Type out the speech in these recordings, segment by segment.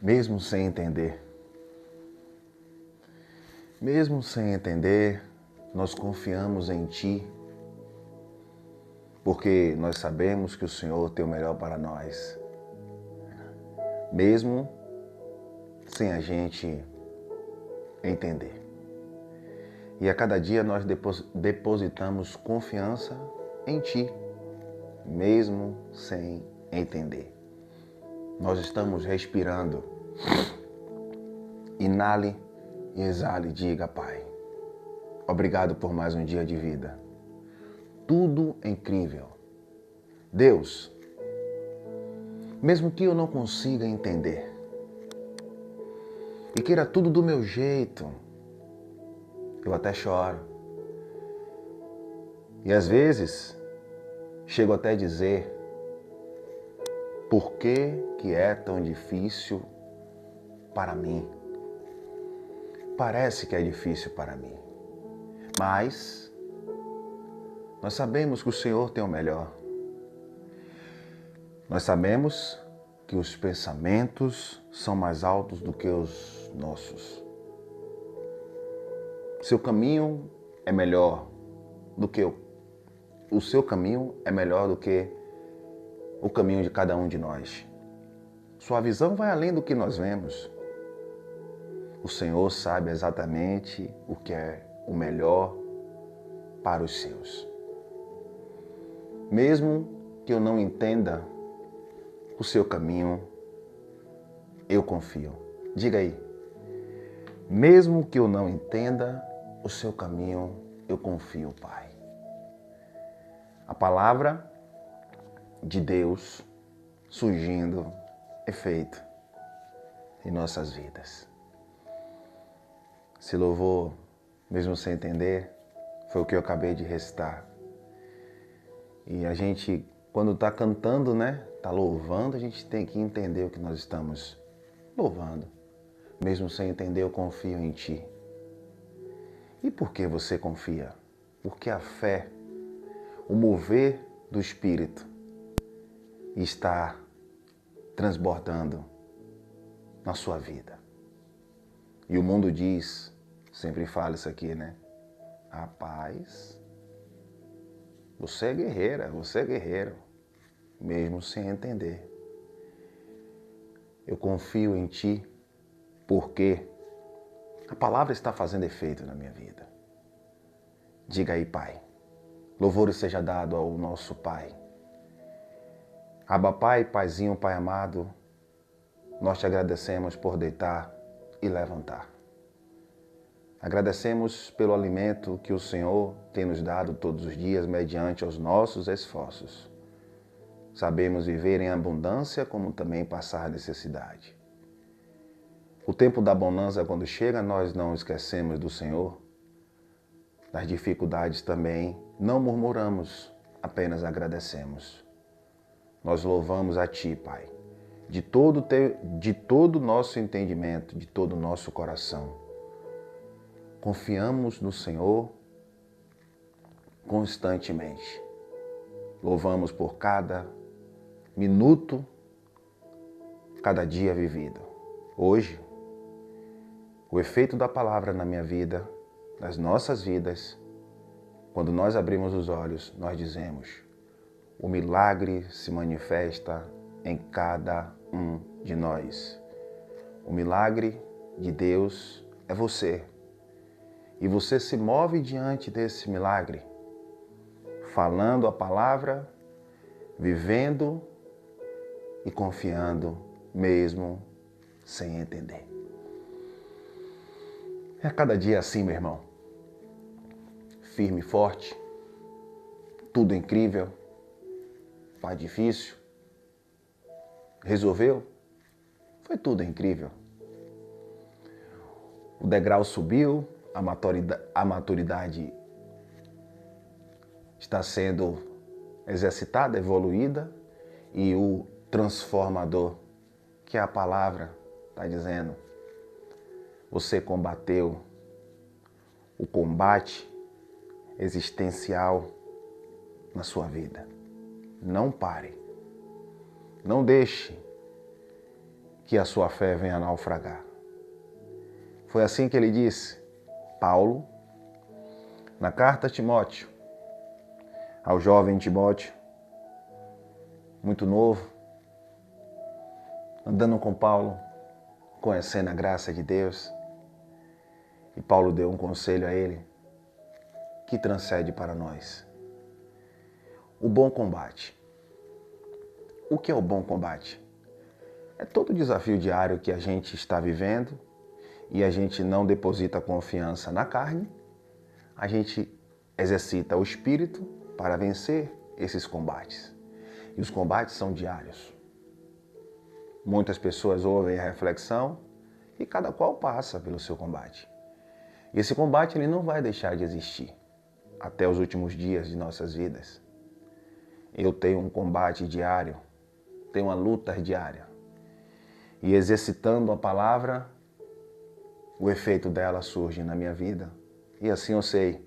Mesmo sem entender. Mesmo sem entender, nós confiamos em Ti, porque nós sabemos que o Senhor tem o melhor para nós. Mesmo sem a gente entender. E a cada dia nós depositamos confiança em Ti, mesmo sem entender. Nós estamos respirando. Inale e exale, diga, Pai, obrigado por mais um dia de vida. Tudo é incrível. Deus, mesmo que eu não consiga entender e queira tudo do meu jeito, eu até choro. E às vezes, chego até a dizer, por que é tão difícil para mim? Parece que é difícil para mim, mas nós sabemos que o Senhor tem o melhor. Nós sabemos que os pensamentos são mais altos do que os nossos. Seu caminho é melhor do que o seu caminho é melhor do que o caminho de cada um de nós. Sua visão vai além do que nós vemos. O Senhor sabe exatamente o que é o melhor para os seus. Mesmo que eu não entenda o seu caminho, eu confio. Diga aí. Mesmo que eu não entenda o seu caminho, eu confio, Pai. A palavra de Deus surgindo efeito em nossas vidas. Esse louvor, mesmo sem entender, foi o que eu acabei de recitar. E a gente, quando está cantando, está louvando, a gente tem que entender o que nós estamos louvando. Mesmo sem entender, eu confio em Ti. E por que você confia? Porque a fé, o mover do Espírito, está transbordando na sua vida. E o mundo diz, sempre fala isso aqui, Rapaz, você é guerreira, você é guerreiro, mesmo sem entender. Eu confio em Ti porque a palavra está fazendo efeito na minha vida. Diga aí, Pai. Louvor seja dado ao nosso Pai. Abba, Pai, Paizinho, Pai amado, nós te agradecemos por deitar e levantar. Agradecemos pelo alimento que o Senhor tem nos dado todos os dias mediante os nossos esforços. Sabemos viver em abundância como também passar necessidade. O tempo da bonança, quando chega, nós não esquecemos do Senhor. Das dificuldades também não murmuramos, apenas agradecemos. Nós louvamos a Ti, Pai, de todo o nosso entendimento, de todo o nosso coração. Confiamos no Senhor constantemente. Louvamos por cada minuto, cada dia vivido. Hoje, o efeito da palavra na minha vida, nas nossas vidas, quando nós abrimos os olhos, nós dizemos: o milagre se manifesta em cada um de nós. O milagre de Deus é você. E você se move diante desse milagre, falando a palavra, vivendo e confiando, mesmo sem entender. É cada dia assim, meu irmão. Firme e forte, tudo incrível, faz difícil. Resolveu? Foi tudo incrível. O degrau subiu, a maturidade está sendo exercitada, evoluída, e o transformador, que é a palavra, está dizendo: você combateu o combate existencial na sua vida. Não pare. Não deixe que a sua fé venha a naufragar. Foi assim que ele disse, Paulo, na carta a Timóteo, ao jovem Timóteo, muito novo, andando com Paulo, conhecendo a graça de Deus. E Paulo deu um conselho a ele que transcende para nós. O bom combate. O que é o bom combate? É todo o desafio diário que a gente está vivendo e a gente não deposita confiança na carne, a gente exercita o espírito para vencer esses combates. E os combates são diários. Muitas pessoas ouvem a reflexão e cada qual passa pelo seu combate. E esse combate ele não vai deixar de existir até os últimos dias de nossas vidas. Eu tenho um combate diário, tenho uma luta diária. E exercitando a palavra, o efeito dela surge na minha vida. E assim eu sei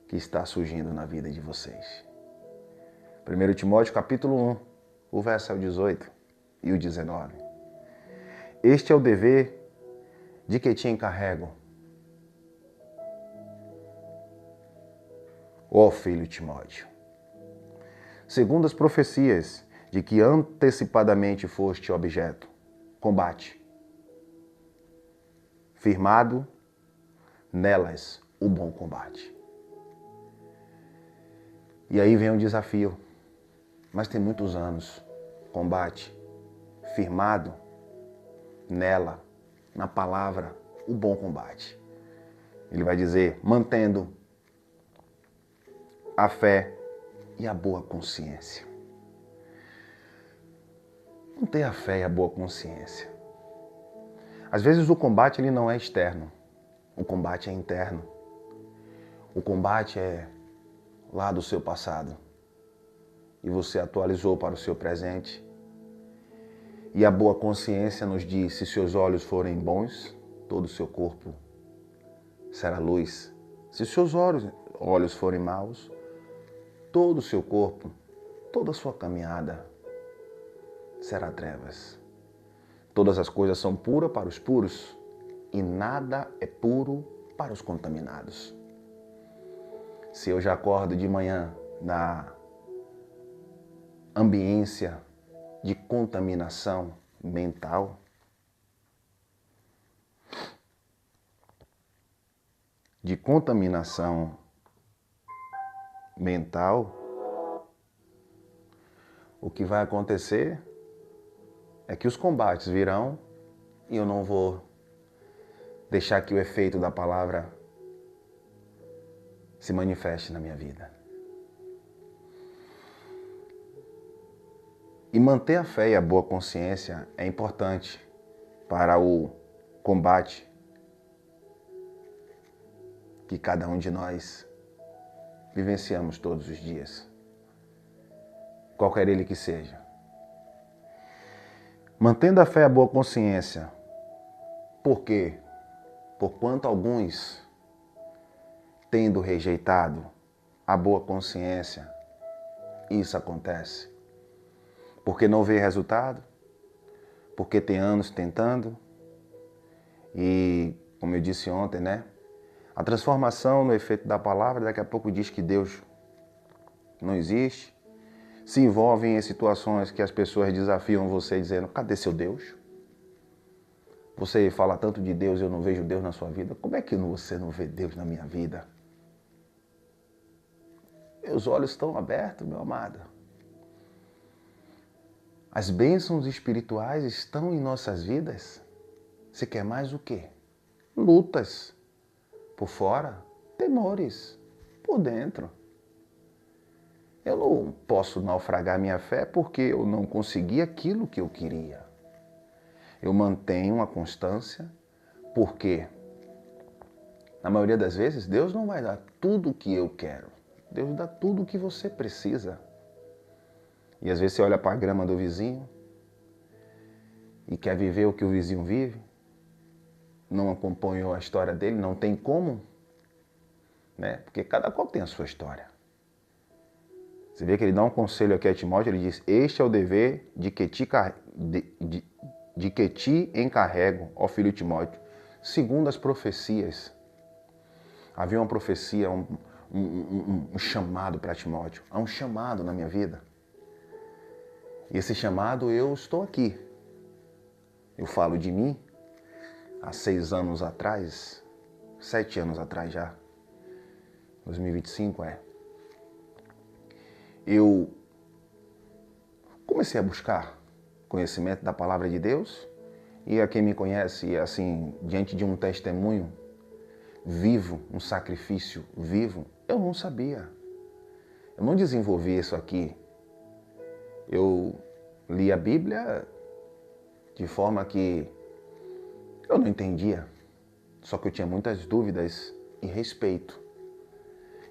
que está surgindo na vida de vocês. 1 Timóteo capítulo 1, o verso é o 18 e o 19. Este é o dever de que te encarrego, ó filho Timóteo, segundo as profecias de que antecipadamente foste objeto, combate, firmado nelas o bom combate. E aí vem um desafio, mas tem muitos anos, combate, firmado nela, na palavra, o bom combate. Ele vai dizer, mantendo a fé e a boa consciência. Manter a fé e a boa consciência. Às vezes o combate ele não é externo, o combate é interno. O combate é lá do seu passado e você atualizou para o seu presente. E a boa consciência nos diz, se seus olhos forem bons, todo o seu corpo será luz. Se seus olhos forem maus, todo o seu corpo, toda a sua caminhada será trevas. Todas as coisas são puras para os puros e nada é puro para os contaminados. Se eu já acordo de manhã na ambiência de contaminação mental, o que vai acontecer é que os combates virão e eu não vou deixar que o efeito da palavra se manifeste na minha vida. E manter a fé e a boa consciência é importante para o combate que cada um de nós vivenciamos todos os dias, qualquer ele que seja. Mantendo a fé e a boa consciência, por quê? Porquanto alguns, tendo rejeitado a boa consciência, isso acontece. Porque não vê resultado, porque tem anos tentando e, como eu disse ontem, né? A transformação no efeito da palavra, daqui a pouco diz que Deus não existe, se envolvem em situações que as pessoas desafiam você dizendo, cadê seu Deus? Você fala tanto de Deus, eu não vejo Deus na sua vida. Como é que você não vê Deus na minha vida? Meus olhos estão abertos, meu amado. As bênçãos espirituais estão em nossas vidas. Você quer mais o quê? Lutas por fora, temores por dentro. Eu não posso naufragar minha fé porque eu não consegui aquilo que eu queria. Eu mantenho a constância porque, na maioria das vezes, Deus não vai dar tudo o que eu quero. Deus dá tudo o que você precisa. E às vezes você olha para a grama do vizinho e quer viver o que o vizinho vive, não acompanhou a história dele, não tem como, né? Porque cada qual tem a sua história. Você vê que ele dá um conselho aqui a Timóteo, ele diz, este é o dever de que te de que te encarrego, ó filho Timóteo, segundo as profecias. Havia uma profecia, um chamado para Timóteo. Há um chamado na minha vida. E esse chamado, eu estou aqui. Eu falo de mim há 6 anos atrás, 7 anos atrás já, 2025 eu comecei a buscar conhecimento da palavra de Deus, e a quem me conhece, assim, diante de um testemunho vivo, um sacrifício vivo, eu não sabia. Eu não desenvolvi isso aqui. Eu li a Bíblia de forma que eu não entendia, só que eu tinha muitas dúvidas e respeito.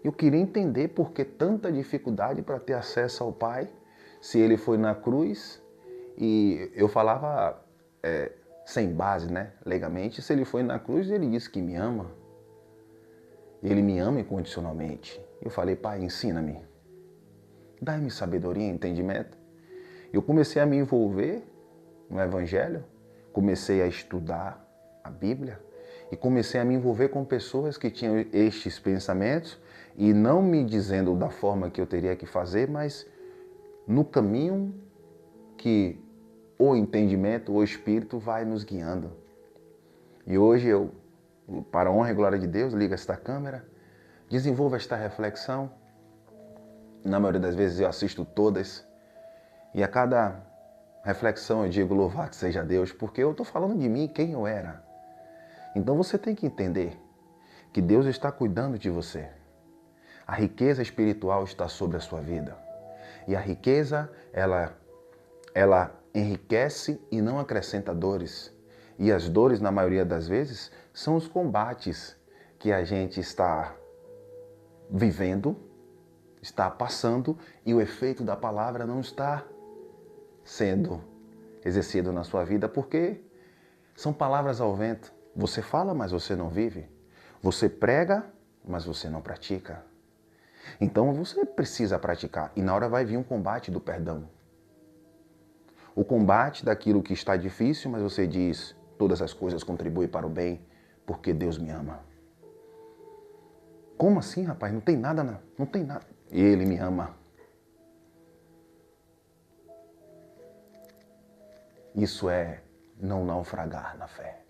Eu queria entender por que tanta dificuldade para ter acesso ao Pai, se ele foi na cruz, e eu falava sem base, né, legalmente, se ele foi na cruz, ele disse que me ama. Ele me ama incondicionalmente. Eu falei, Pai, ensina-me. Dai-me sabedoria e entendimento. Eu comecei a me envolver no Evangelho, comecei a estudar a Bíblia e comecei a me envolver com pessoas que tinham estes pensamentos e não me dizendo da forma que eu teria que fazer, mas no caminho que o entendimento, o Espírito vai nos guiando. E hoje eu, para a honra e glória de Deus, ligo esta câmera, desenvolvo esta reflexão. Na maioria das vezes eu assisto todas e a cada reflexão eu digo louvado seja Deus, porque eu estou falando de mim, quem eu era. Então você tem que entender que Deus está cuidando de você. A riqueza espiritual está sobre a sua vida. E a riqueza, ela enriquece e não acrescenta dores. E as dores, na maioria das vezes, são os combates que a gente está vivendo, está passando, e o efeito da palavra não está sendo exercido na sua vida, porque são palavras ao vento. Você fala, mas você não vive. Você prega, mas você não pratica. Então você precisa praticar. E na hora vai vir um combate do perdão. O combate daquilo que está difícil, mas você diz, todas as coisas contribuem para o bem, porque Deus me ama. Como assim, rapaz? Não tem nada, não tem nada. Ele me ama. Isso é não naufragar na fé.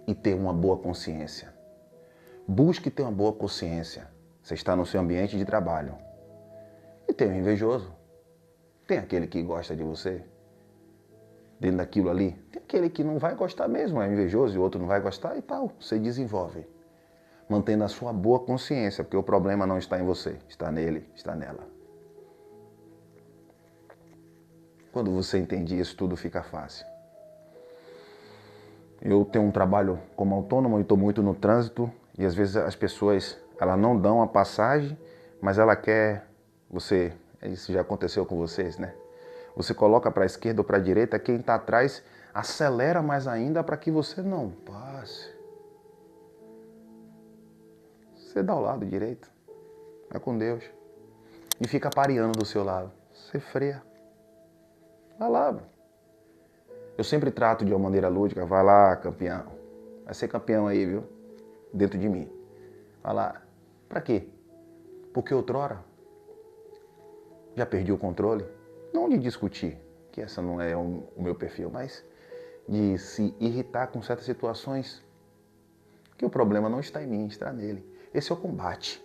E ter uma boa consciência. Busque ter uma boa consciência. Você está no seu ambiente de trabalho. E tem um invejoso. Tem aquele que gosta de você. Dentro daquilo ali. Tem aquele que não vai gostar mesmo, é invejoso, e o outro não vai gostar e tal. Você desenvolve. Mantendo a sua boa consciência, porque o problema não está em você. Está nele, está nela. Quando você entende isso, tudo fica fácil. Eu tenho um trabalho como autônomo e estou muito no trânsito, e às vezes as pessoas, elas não dão a passagem, mas ela quer, isso já aconteceu com vocês, né? Você coloca para a esquerda ou para a direita, quem está atrás acelera mais ainda para que você não passe. Você dá o lado direito, é com Deus, e fica pareando do seu lado. Você freia. Vai lá. Eu sempre trato de uma maneira lúdica. Vai lá, campeão. Vai ser campeão aí, viu? Dentro de mim. Vai lá. Pra quê? Porque outrora já perdi o controle. Não de discutir, que essa não é o meu perfil, mas de se irritar com certas situações. Que o problema não está em mim, está nele. Esse é o combate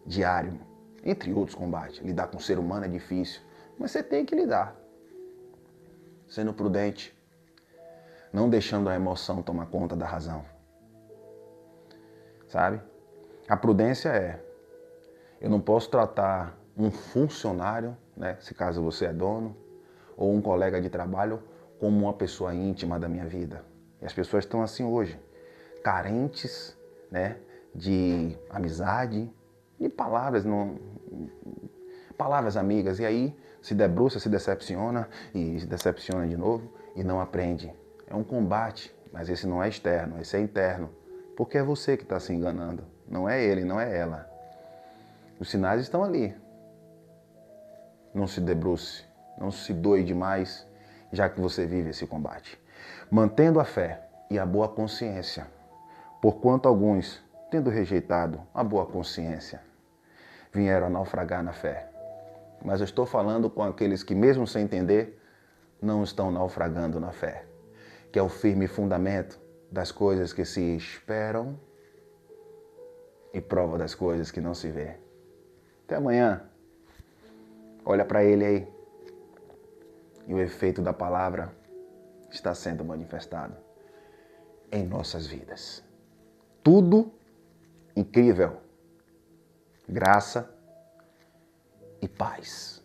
diário. Entre outros combates. Lidar com o ser humano é difícil, mas você tem que lidar. Sendo prudente, não deixando a emoção tomar conta da razão. Sabe? A prudência eu não posso tratar um funcionário, né, se caso você é dono, ou um colega de trabalho, como uma pessoa íntima da minha vida. E as pessoas estão assim hoje, carentes, né, de amizade, de palavras, palavras amigas, e aí se debruça, se decepciona e se decepciona de novo e não aprende. É um combate, mas esse não é externo, esse é interno. Porque é você que está se enganando, não é ele, não é ela. Os sinais estão ali. Não se debruce, não se doe demais já que você vive esse combate, mantendo a fé e a boa consciência, porquanto alguns, tendo rejeitado a boa consciência, vieram a naufragar na fé. Mas eu estou falando com aqueles que, mesmo sem entender, não estão naufragando na fé, que é o firme fundamento das coisas que se esperam e prova das coisas que não se vê. Até amanhã. Olha para ele aí. E o efeito da palavra está sendo manifestado em nossas vidas. Tudo incrível. Graça e paz.